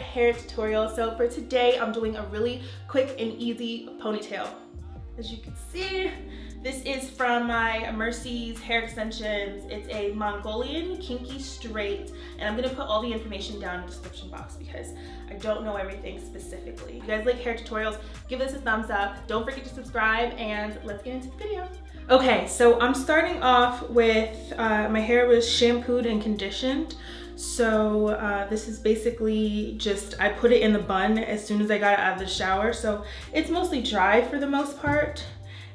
hair tutorial. So for today, I'm doing a really quick and easy ponytail. As you can see, this is from my Mercy's hair extensions. It's a Mongolian Kinky straight, and I'm gonna put all the information down in the description box because I don't know everything specifically. If you guys like hair tutorials, give this a thumbs up. Don't forget to subscribe, and let's get into the video. Okay, so I'm starting off with, my hair was shampooed and conditioned. So this is basically just, I put it in the bun as soon as I got it out of the shower. So it's mostly dry for the most part.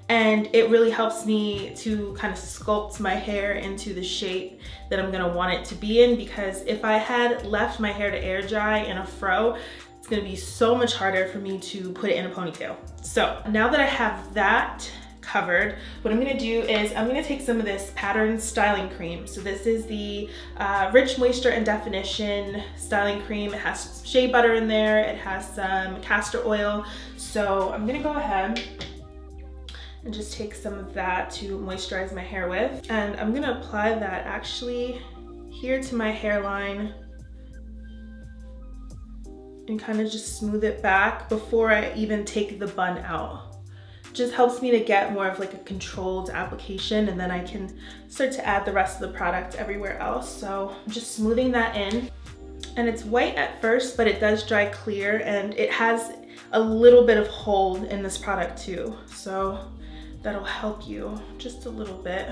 And it really helps me to kind of sculpt my hair into the shape that I'm gonna want it to be in, because if I had left my hair to air dry in a fro, it's gonna be so much harder for me to put it in a ponytail. So now that I have that covered, what I'm gonna do is I'm gonna take some of this Pattern styling cream. So this is the Rich Moisture and Definition styling cream. It has shea butter in there, it has some castor oil. So I'm gonna go ahead and just take some of that to moisturize my hair with. And I'm gonna apply that actually here to my hairline and kind of just smooth it back before I even take the bun out. Just helps me to get more of like a controlled application, and then I can start to add the rest of the product everywhere else. So I'm just smoothing that in. And it's white at first, but it does dry clear, and it has a little bit of hold in this product too. So that'll help you just a little bit.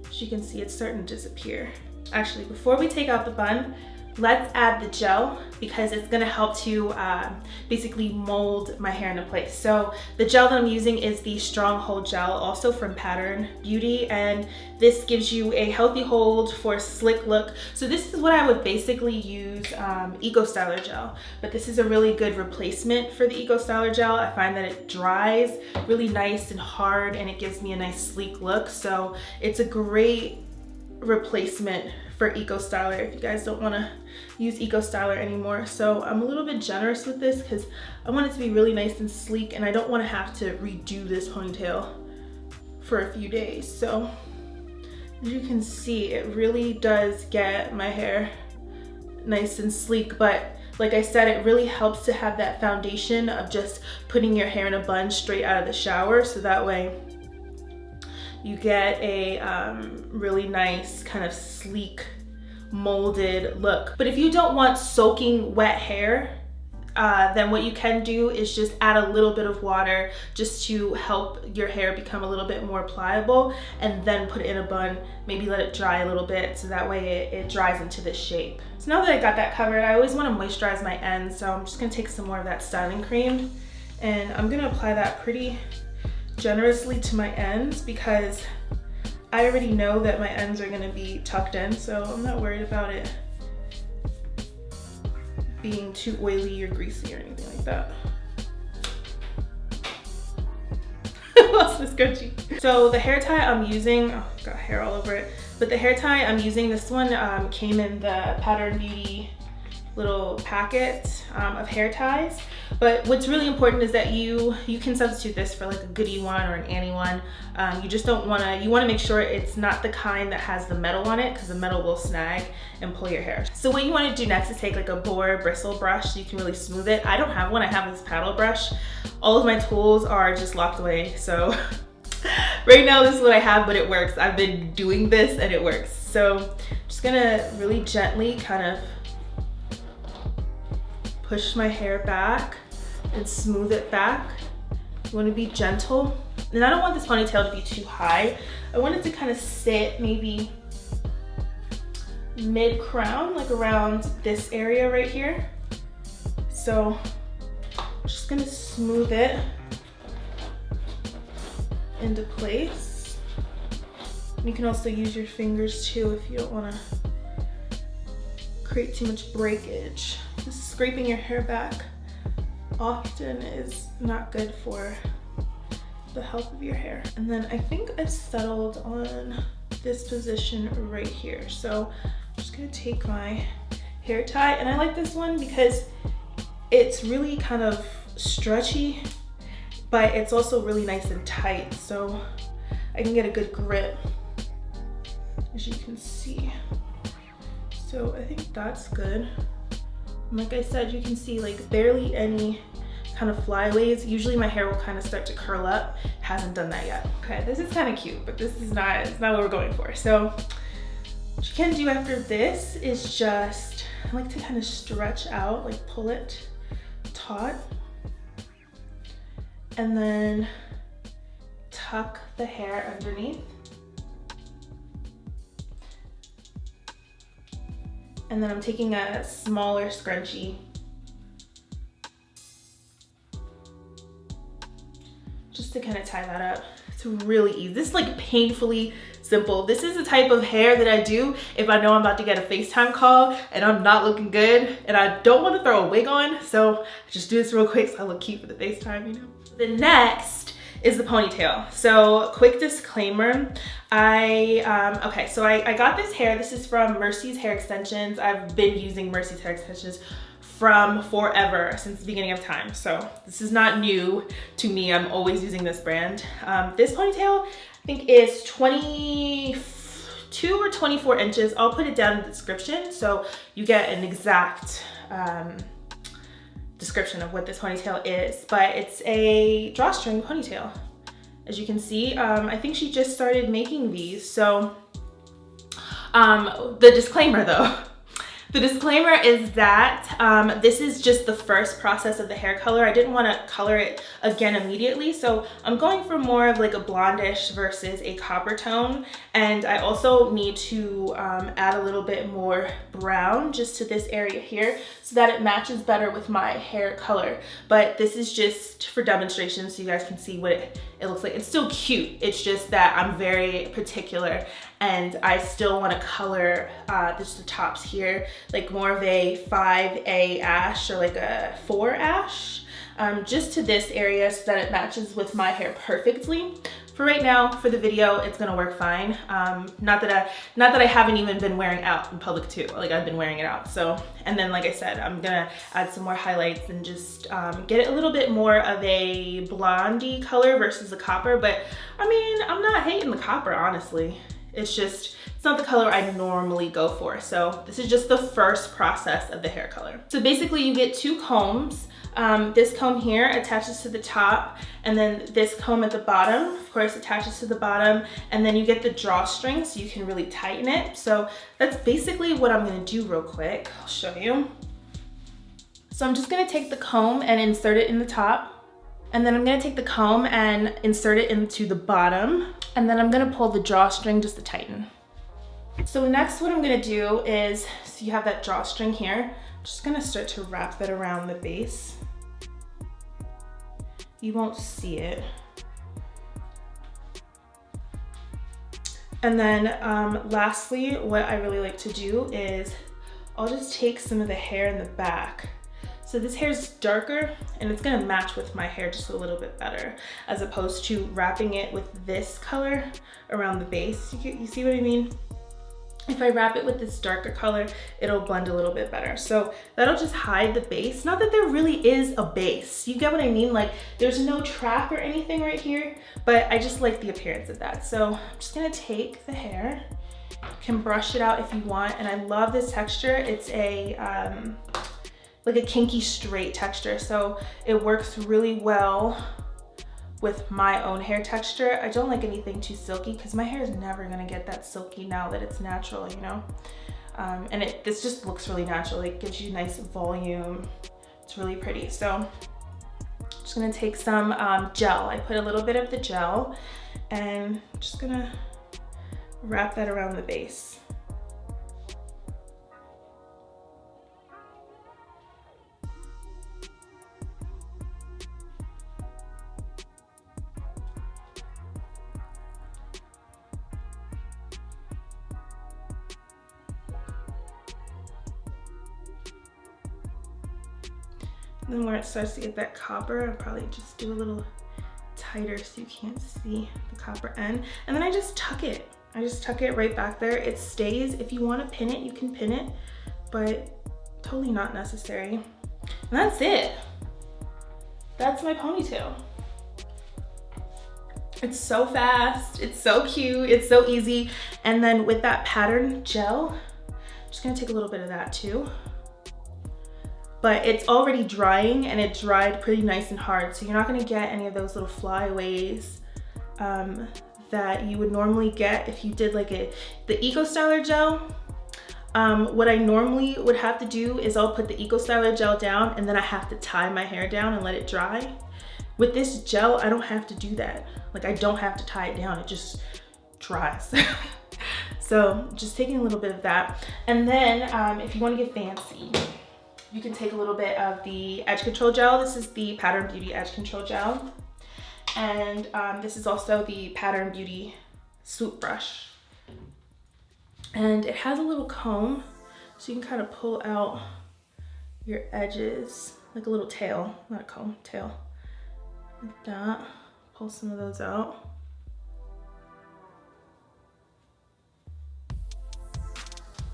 As you can see, it's starting to disappear. Actually, before we take out the bun, let's add the gel, because it's gonna help to basically mold my hair into place. So the gel that I'm using is the Strong Hold Gel, also from Pattern Beauty, and this gives you a healthy hold for a slick look. So this is what I would basically use Eco Styler gel, but this is a really good replacement for the Eco Styler gel. I find that it dries really nice and hard, and it gives me a nice sleek look. So it's a great replacement for Eco Styler if you guys don't want to use Eco Styler anymore. So I'm a little bit generous with this because I want it to be really nice and sleek, and I don't want to have to redo this ponytail for a few days. So as you can see, it really does get my hair nice and sleek, but like I said, it really helps to have that foundation of just putting your hair in a bun straight out of the shower, so that way you get a really nice kind of sleek molded look. But if you don't want soaking wet hair, then what you can do is just add a little bit of water just to help your hair become a little bit more pliable, and then put it in a bun, maybe let it dry a little bit so that way it dries into this shape. So now that I got that covered, I always want to moisturize my ends, so I'm just gonna take some more of that styling cream, and I'm gonna apply that pretty generously to my ends, because I already know that my ends are gonna be tucked in, so I'm not worried about it being too oily or greasy or anything like that. Lost my scrunchie. So the hair tie I'm using, oh, got hair all over it, but the hair tie I'm using, this one came in the Pattern Beauty little packet of hair ties. But what's really important is that you can substitute this for like a Goody one or an Annie one. You just don't wanna, you wanna make sure it's not the kind that has the metal on it, because the metal will snag and pull your hair. So what you wanna do next is take like a boar bristle brush so you can really smooth it. I don't have one, I have this paddle brush. All of my tools are just locked away, so right now this is what I have, but it works. I've been doing this and it works. So I'm just gonna really gently kind of push my hair back and smooth it back. You want to be gentle. And I don't want this ponytail to be too high. I want it to kind of sit maybe mid-crown, like around this area right here. So I'm just gonna smooth it into place. You can also use your fingers too if you don't want to create too much breakage. Just scraping your hair back often is not good for the health of your hair. And then I think I've settled on this position right here. So I'm just gonna take my hair tie, and I like this one because it's really kind of stretchy, but it's also really nice and tight, so I can get a good grip, as you can see. So I think that's good. Like I said, you can see like barely any kind of flyaways. Usually my hair will kind of start to curl up. Hasn't done that yet. Okay, this is kind of cute, but this is not, it's not what we're going for. So what you can do after this is just, I like to kind of stretch out, like pull it taut, and then tuck the hair underneath. And then I'm taking a smaller scrunchie just to kind of tie that up. It's really easy. This is like painfully simple. This is the type of hair that I do if I know I'm about to get a FaceTime call and I'm not looking good and I don't want to throw a wig on. So I just do this real quick so I look cute for the FaceTime, you know? The next is the ponytail. So quick disclaimer, I got this hair. This is from Mercy's Hair Extensions. I've been using Mercy's Hair Extensions from forever, since the beginning of time. So this is not new to me. I'm always using this brand. This ponytail, I think is 22 or 24 inches. I'll put it down in the description so you get an exact description of what this ponytail is, but it's a drawstring ponytail. As you can see, I think she just started making these. So the disclaimer though, the disclaimer is that this is just the first process of the hair color. I didn't want to color it again immediately, so I'm going for more of like a blondish versus a copper tone. And I also need to add a little bit more brown just to this area here so that it matches better with my hair color. But this is just for demonstration so you guys can see what it looks like. It's still cute. It's just that I'm very particular and I still want to color just the tops here, like more of a 5A ash or like a 4 ash, just to this area so that it matches with my hair perfectly. For right now, for the video, it's gonna work fine. Not that I haven't even been wearing out in public too. Like I've been wearing it out. So, and then like I said, I'm gonna add some more highlights and just get it a little bit more of a blondie color versus the copper. But I mean, I'm not hating the copper, honestly. It's just, it's not the color I normally go for. So this is just the first process of the hair color. So basically you get 2 combs. This comb here attaches to the top, and then this comb at the bottom, of course, attaches to the bottom, and then you get the drawstring so you can really tighten it. So that's basically what I'm gonna do real quick. I'll show you. So I'm just gonna take the comb and insert it in the top, and then I'm gonna take the comb and insert it into the bottom, and then I'm gonna pull the drawstring just to tighten. So next what I'm gonna do is, so you have that drawstring here, I'm just gonna start to wrap it around the base. You won't see it. And then lastly, what I really like to do is I'll just take some of the hair in the back. So this hair is darker and it's gonna match with my hair just a little bit better, as opposed to wrapping it with this color around the base. You see what I mean? If I wrap it with this darker color, it'll blend a little bit better. So that'll just hide the base. Not that there really is a base. You get what I mean? Like there's no trap or anything right here, but I just like the appearance of that. So I'm just gonna take the hair. You can brush it out if you want. And I love this texture. It's a, like a kinky straight texture. So it works really well with my own hair texture. I don't like anything too silky because my hair is never gonna get that silky now that it's natural, you know? And this just looks really natural. It gives you nice volume. It's really pretty. So I'm just gonna take some gel. I put a little bit of the gel and I'm just gonna wrap that around the base. Then where it starts to get that copper, I'll probably just do a little tighter so you can't see the copper end. And then I just tuck it. I just tuck it right back there. It stays. If you want to pin it, you can pin it, but totally not necessary. And that's it. That's my ponytail. It's so fast. It's so cute. It's so easy. And then with that pattern gel, I'm just gonna take a little bit of that too. but it's already drying and it dried pretty nice and hard. So you're not gonna get any of those little flyaways that you would normally get if you did like the Eco Styler gel. What I normally would have to do is I'll put the Eco Styler gel down and then I have to tie my hair down and let it dry. With this gel, I don't have to do that. Like I don't have to tie it down, it just dries. So just taking a little bit of that. And then if you wanna get fancy, you can take a little bit of the edge control gel. This is the Pattern Beauty edge control gel. And this is also the Pattern Beauty swoop brush. And it has a little comb, so you can kind of pull out your edges, like a little tail, not a comb, tail. Like that, pull some of those out.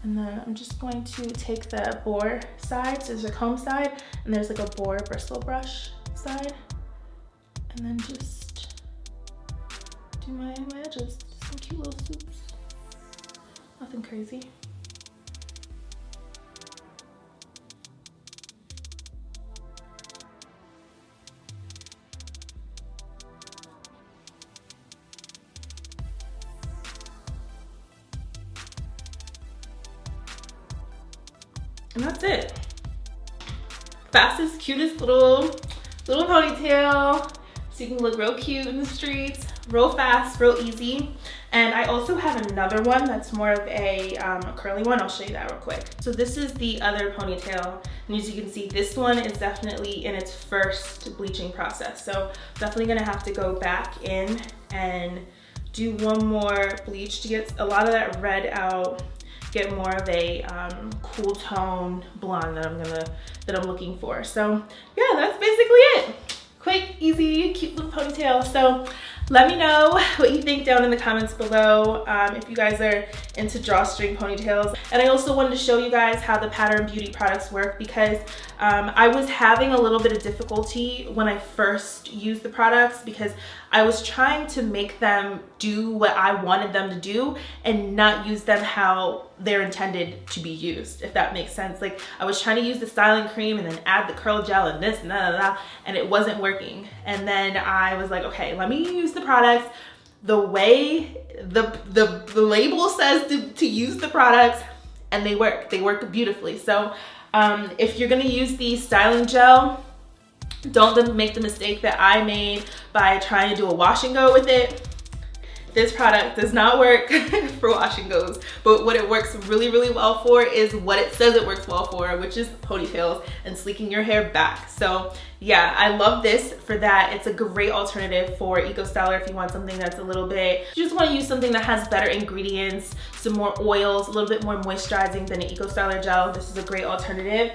And then I'm just going to take the boar side, so there's a comb side, and there's like a boar bristle brush side. And then just do my edges, just some cute little swoops. Nothing crazy. And that's it. Fastest, cutest little ponytail. So you can look real cute in the streets, real fast, real easy. And I also have another one that's more of a curly one. I'll show you that real quick. So this is the other ponytail. And as you can see, this one is definitely in its first bleaching process. So definitely gonna have to go back in and do one more bleach to get a lot of that red out, get more of a cool tone blonde that I'm looking for. So yeah, that's basically it. Quick, easy, cute little ponytail. So let me know what you think down in the comments below if you guys are into drawstring ponytails. And I also wanted to show you guys how the Pattern Beauty products work, because I was having a little bit of difficulty when I first used the products, because I was trying to make them do what I wanted them to do and not use them how they're intended to be used, if that makes sense. Like I was trying to use the styling cream and then add the curl gel and this and that, and it wasn't working. And then I was like, okay, let me use the products the way the label says to use the products, and they work beautifully. So if you're gonna use the styling gel, don't make the mistake that I made by trying to do a wash and go with it. This product does not work for wash and goes, but what it works really, really well for is what it says it works well for, which is ponytails and sleeking your hair back. So yeah, I love this for that. It's a great alternative for Eco Styler if you want something that's a little bit, you just want to use something that has better ingredients, some more oils, a little bit more moisturizing than an Eco Styler gel. This is a great alternative.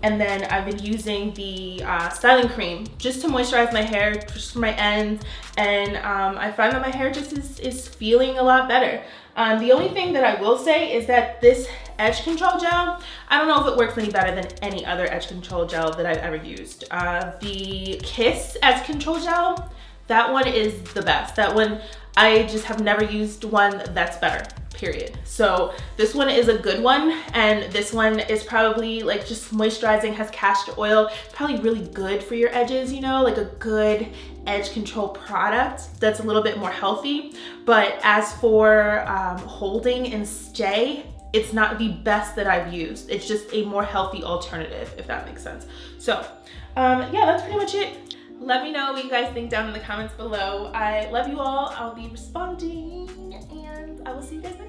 And then I've been using the styling cream just to moisturize my hair, just for my ends, and I find that my hair just is feeling a lot better. The only thing that I will say is that this edge control gel, I don't know if it works any better than any other edge control gel that I've ever used. The Kiss edge control gel, that one is the best. That one, I just have never used one that's better, period. So this one is a good one, and this one is probably like just moisturizing, has castor oil, probably really good for your edges, you know, like a good edge control product that's a little bit more healthy. But as for holding and stay, it's not the best that I've used. It's just a more healthy alternative, if that makes sense. So yeah, that's pretty much it. Let me know what you guys think down in the comments below. I love you all. I'll be responding, and I will see you guys next time.